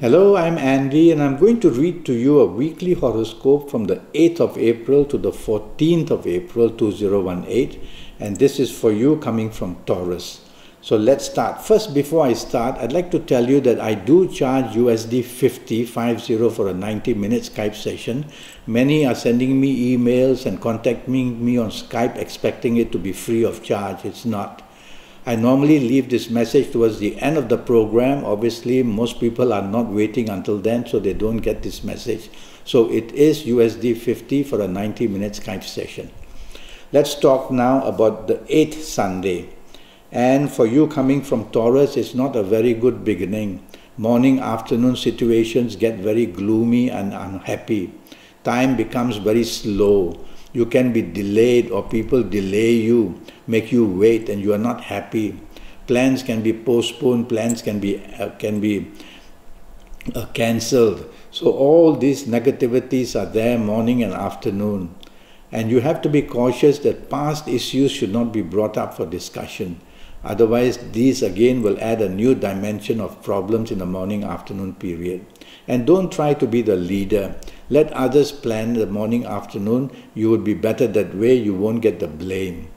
Hello, I'm Andy and I'm going to read to you a weekly horoscope from the 8th of April to the 14th of April 2018, and this is for you coming from Taurus. So let's start. First, before I start, I'd like to tell you that I do charge USD 50 for a 90-minute Skype session. Many are sending me emails and contacting me on Skype expecting it to be free of charge. It's not. I normally leave this message towards the end of the program. Obviously, most people are not waiting until then, so they don't get this message. So it is USD 50 for a 90-minute Skype session. Let's talk now about the 8th Sunday. And for you coming from Taurus, it's not a very good beginning. Morning, afternoon situations get very gloomy and unhappy. Time becomes very slow. You can be delayed or people delay you, make you wait and you are not happy. Plans can be postponed, plans can be cancelled. So all these negativities are there morning and afternoon. And you have to be cautious that past issues should not be brought up for discussion. Otherwise, these again will add a new dimension of problems in the morning-afternoon period. And don't try to be the leader. Let others plan the morning-afternoon. You would be better that way. You won't get the blame.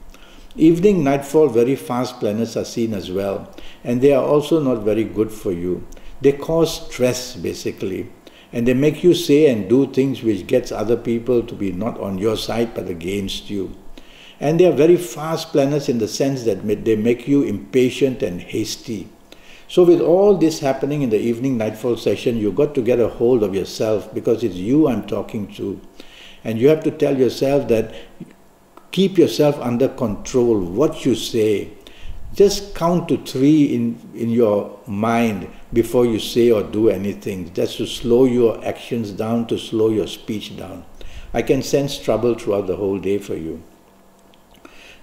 Evening, nightfall, very fast planets are seen as well. And they are also not very good for you. They cause stress, basically. And they make you say and do things which gets other people to be not on your side but against you. And they are very fast planets in the sense that they make you impatient and hasty. So with all this happening in the evening nightfall session, you've got to get a hold of yourself because it's you I'm talking to. And you have to tell yourself that keep yourself under control, what you say. Just count to 3 in your mind before you say or do anything. Just to slow your actions down, to slow your speech down. I can sense trouble throughout the whole day for you.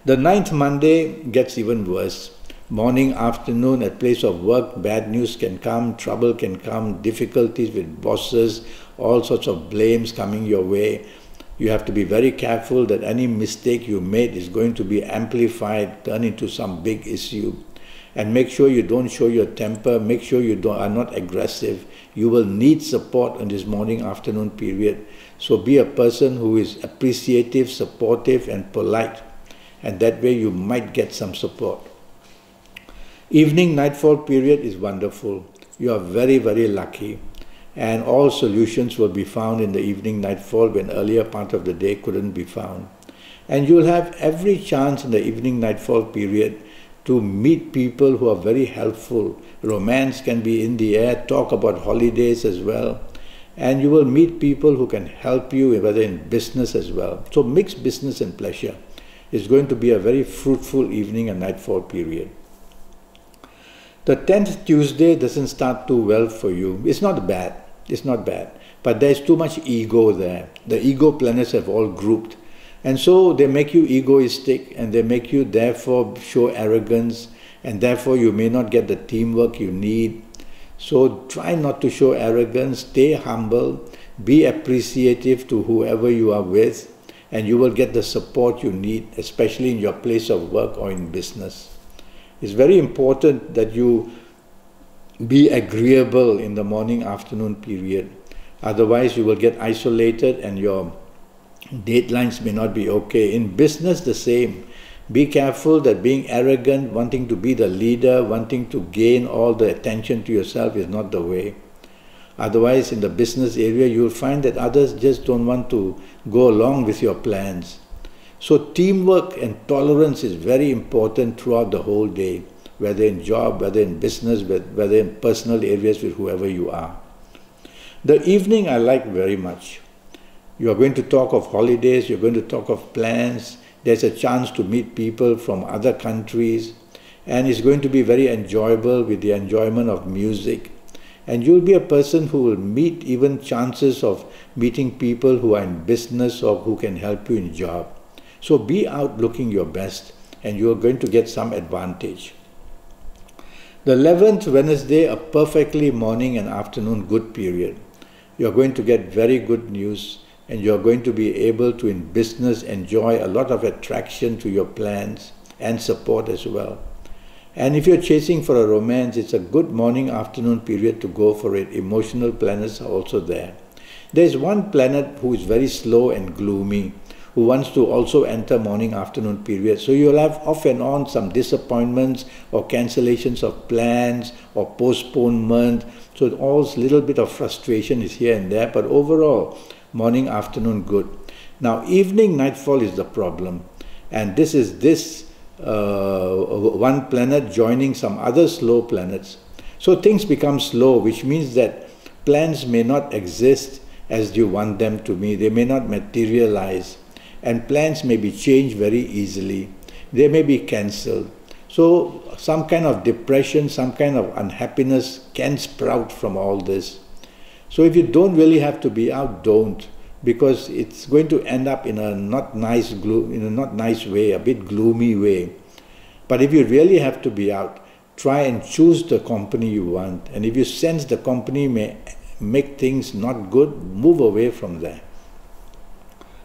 The 9th Monday gets even worse. Morning, afternoon, at place of work, bad news can come, trouble can come, difficulties with bosses, all sorts of blames coming your way. You have to be very careful that any mistake you made is going to be amplified, turn into some big issue. And make sure you don't show your temper, make sure you are not aggressive. You will need support in this morning, afternoon period. So be a person who is appreciative, supportive and polite. And that way you might get some support. Evening nightfall period is wonderful. You are very, very lucky. And all solutions will be found in the evening nightfall when earlier part of the day couldn't be found. And you will have every chance in the evening nightfall period to meet people who are very helpful. Romance can be in the air, talk about holidays as well. And you will meet people who can help you, whether in business as well. So mix business and pleasure. It's going to be a very fruitful evening and nightfall period. The 10th Tuesday doesn't start too well for you. It's not bad. It's not bad. But there's too much ego there. The ego planets have all grouped. And so they make you egoistic and they make you therefore show arrogance and therefore you may not get the teamwork you need. So try not to show arrogance. Stay humble. Be appreciative to whoever you are with. And you will get the support you need, especially in your place of work or in business. It's very important that you be agreeable in the morning-afternoon period. Otherwise, you will get isolated and your deadlines may not be okay. In business, the same. Be careful that being arrogant, wanting to be the leader, wanting to gain all the attention to yourself is not the way. Otherwise, in the business area, you will find that others just don't want to go along with your plans. So teamwork and tolerance is very important throughout the whole day, whether in job, whether in business, whether in personal areas with whoever you are. The evening I like very much. You are going to talk of holidays, you're going to talk of plans, there's a chance to meet people from other countries, and it's going to be very enjoyable with the enjoyment of music. And you'll be a person who will meet even chances of meeting people who are in business or who can help you in job. So be out looking your best and you are going to get some advantage. The 11th Wednesday, a perfectly morning and afternoon good period. You are going to get very good news and you are going to be able to in business enjoy a lot of attraction to your plans and support as well. And if you're chasing for a romance, it's a good morning afternoon period to go for it. Emotional planets are also there. There's one planet who is very slow and gloomy, who wants to also enter morning afternoon period. So you'll have off and on some disappointments or cancellations of plans or postponement. So all little bit of frustration is here and there, but overall morning afternoon good. Now evening nightfall is the problem, and this is one planet joining some other slow planets. So things become slow, which means that plans may not exist as you want them to be. They may not materialize, and plans may be changed very easily. They may be cancelled. So some kind of depression, some kind of unhappiness can sprout from all this. So if you don't really have to be out, don't, because it's going to end up in a not nice way, a bit gloomy way. But if you really have to be out, try and choose the company you want. And if you sense the company may make things not good, move away from there.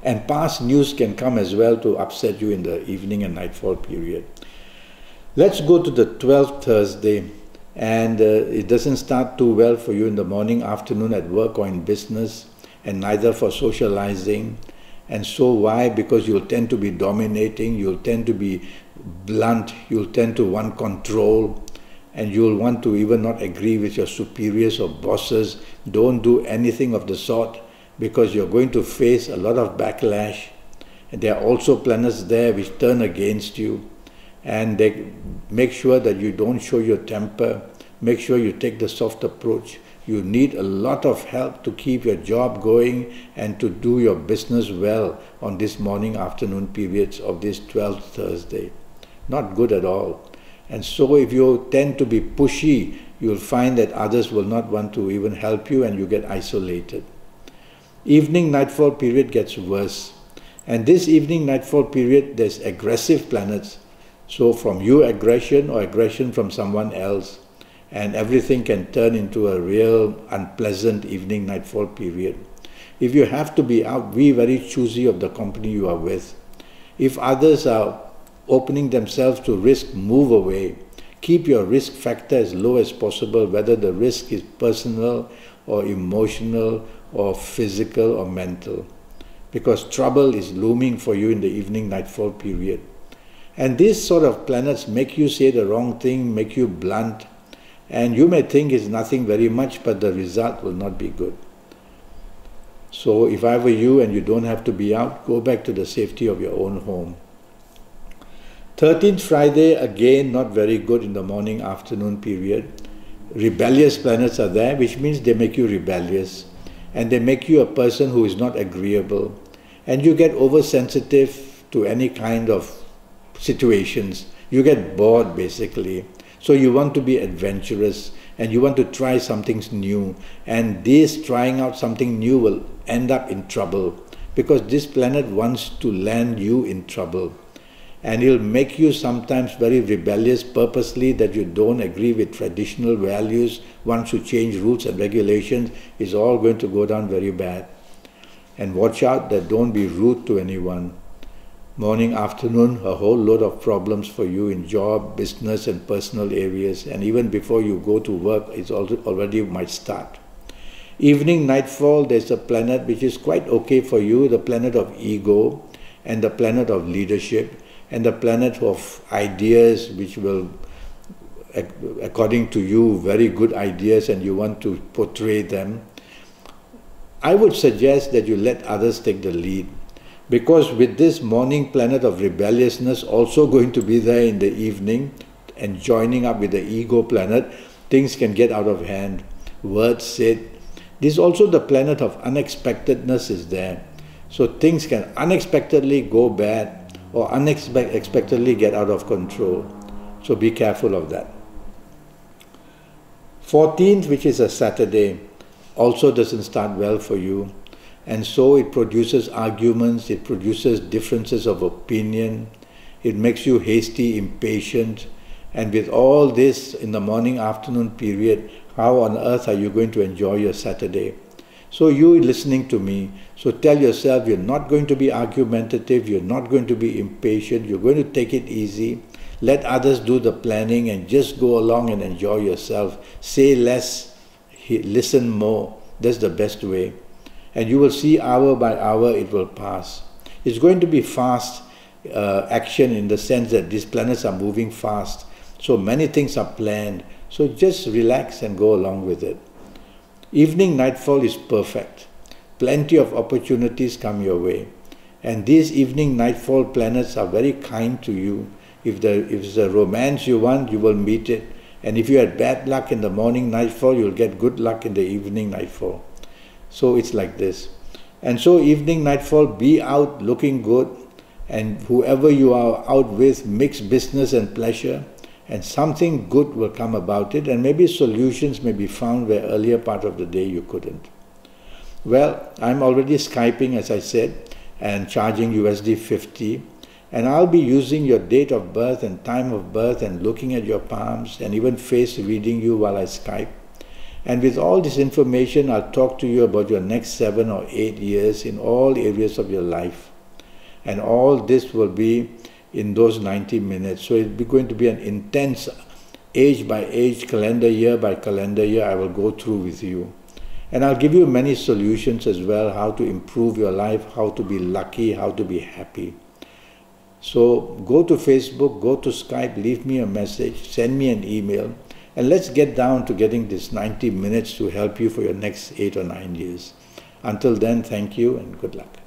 And past news can come as well to upset you in the evening and nightfall period. Let's go to the 12th Thursday, and it doesn't start too well for you in the morning, afternoon at work or in business, and neither for socializing. And so why? Because you'll tend to be dominating, you'll tend to be blunt, you'll tend to want control, and you'll want to even not agree with your superiors or bosses. Don't do anything of the sort, because you're going to face a lot of backlash. And there are also planets there which turn against you, and they make sure that you don't show your temper. Make sure you take the soft approach. You need a lot of help to keep your job going and to do your business well on this morning afternoon periods of this 12th Thursday. Not good at all. And so if you tend to be pushy, you'll find that others will not want to even help you, and you get isolated. Evening nightfall period gets worse. And this evening nightfall period, there's aggressive planets. So from you aggression or aggression from someone else, and everything can turn into a real unpleasant evening nightfall period. If you have to be out, be very choosy of the company you are with. If others are opening themselves to risk, move away. Keep your risk factor as low as possible, whether the risk is personal or emotional or physical or mental, because trouble is looming for you in the evening nightfall period. And these sort of planets make you say the wrong thing, make you blunt, and you may think it's nothing very much, but the result will not be good. So if I were you and you don't have to be out, go back to the safety of your own home. 13th Friday, again not very good in the morning afternoon period. Rebellious planets are there, which means they make you rebellious, and they make you a person who is not agreeable, and you get oversensitive to any kind of situations. You get bored basically. So you want to be adventurous, and you want to try something new, and this trying out something new will end up in trouble, because this planet wants to land you in trouble. And he'll make you sometimes very rebellious purposely, that you don't agree with traditional values. Once you change rules and regulations, it's all going to go down very bad. And watch out that don't be rude to anyone. Morning, afternoon, a whole load of problems for you in job, business and personal areas. And even before you go to work, it's already might start. Evening, nightfall, there's a planet which is quite okay for you, the planet of ego and the planet of leadership, and the planet of ideas, which will, according to you, very good ideas, and you want to portray them. I would suggest that you let others take the lead, because with this morning planet of rebelliousness also going to be there in the evening and joining up with the ego planet, things can get out of hand. Words said. This is also the planet of unexpectedness is there. So things can unexpectedly go bad, or unexpectedly get out of control. So be careful of that. 14th, which is a Saturday, also doesn't start well for you. And so it produces arguments, it produces differences of opinion, it makes you hasty, impatient. And with all this in the morning, afternoon period, how on earth are you going to enjoy your Saturday? So you listening to me, so tell yourself you're not going to be argumentative, you're not going to be impatient, you're going to take it easy. Let others do the planning and just go along and enjoy yourself. Say less, listen more. That's the best way. And you will see hour by hour it will pass. It's going to be fast action in the sense that these planets are moving fast. So many things are planned. So just relax and go along with it. Evening nightfall is perfect. Plenty of opportunities come your way. And these evening nightfall planets are very kind to you. If it's a romance you want, you will meet it. And if you had bad luck in the morning nightfall, you'll get good luck in the evening nightfall. So it's like this. And so evening nightfall, be out looking good. And whoever you are out with, mix business and pleasure. And something good will come about it. And maybe solutions may be found where earlier part of the day you couldn't. Well, I'm already Skyping, as I said, and charging USD 50. And I'll be using your date of birth and time of birth and looking at your palms and even face reading you while I Skype. And with all this information, I'll talk to you about your next 7 or 8 years in all areas of your life. And all this will be in those 90 minutes. So it's going to be an intense age by age, calendar year by calendar year I will go through with you. And I'll give you many solutions as well, how to improve your life, how to be lucky, how to be happy. So go to Facebook, go to Skype, leave me a message, send me an email, and let's get down to getting this 90 minutes to help you for your next 8 or 9 years. Until then, thank you and good luck.